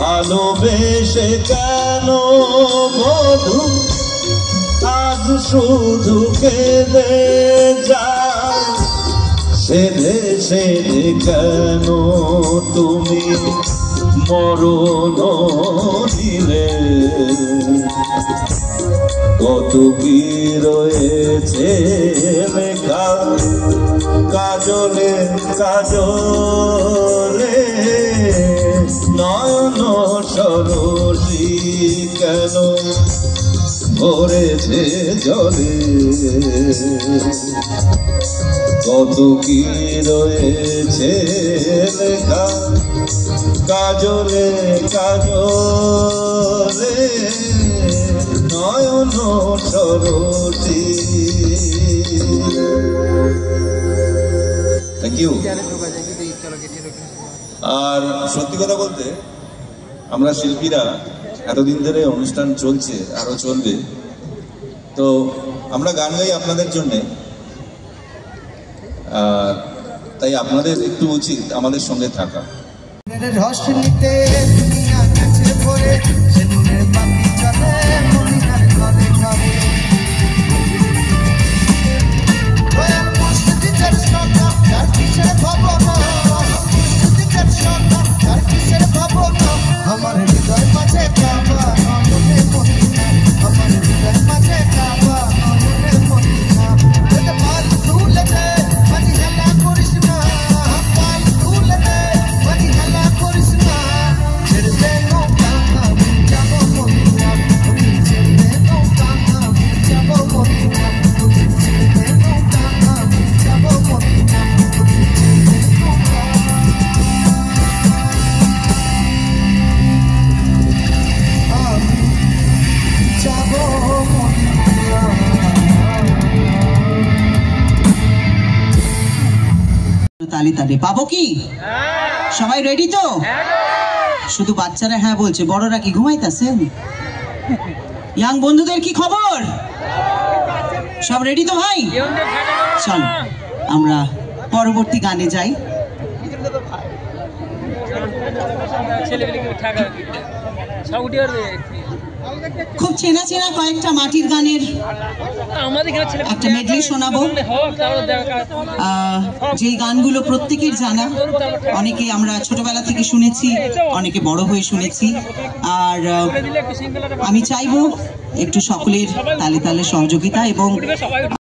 ভালোবেসে কেন বধু আজ শুধু কেঁদে যায়, সেধে সেধে কেন তুমি মরণ নিলে। কত কি রয়েছে লেখা কাজলে কাজলে, নয়ন সরসী কেন ভরেছে জলে। কত কি রয়েছে লেখা কাজলে কাজলে, নয়ন সরসী। Thank you. আর সত্যি কথা বলতে আমরা শিল্পীরা এতদিন ধরে অনুষ্ঠান চলছে, আরো চলবে, তো আমরা গান গাই আপনাদের জন্যে, তাই আপনাদের একটু উচিত আমাদের সঙ্গে থাকা। তালি তালি পাবো কি? সবাই রেডি তো? শুধু বাচ্চারা হ্যাঁ বলছে, বড়রা কি ঘুমাইতেছেন? ইয়াং বন্ধুদের কি খবর? সব রেডি তো ভাই? চল আমরা পরবর্তী গানে যাই। খুব চেনা চেনা কয়েকটা মাটির গানের একটা মেডলি শোনাবো, যেই গানগুলো প্রত্যেকের জানা, অনেকে আমরা ছোটবেলা থেকে শুনেছি, অনেকে বড় হয়ে শুনেছি। আর আমি চাইবো একটু সকলের তালে তালে সহযোগিতা এবং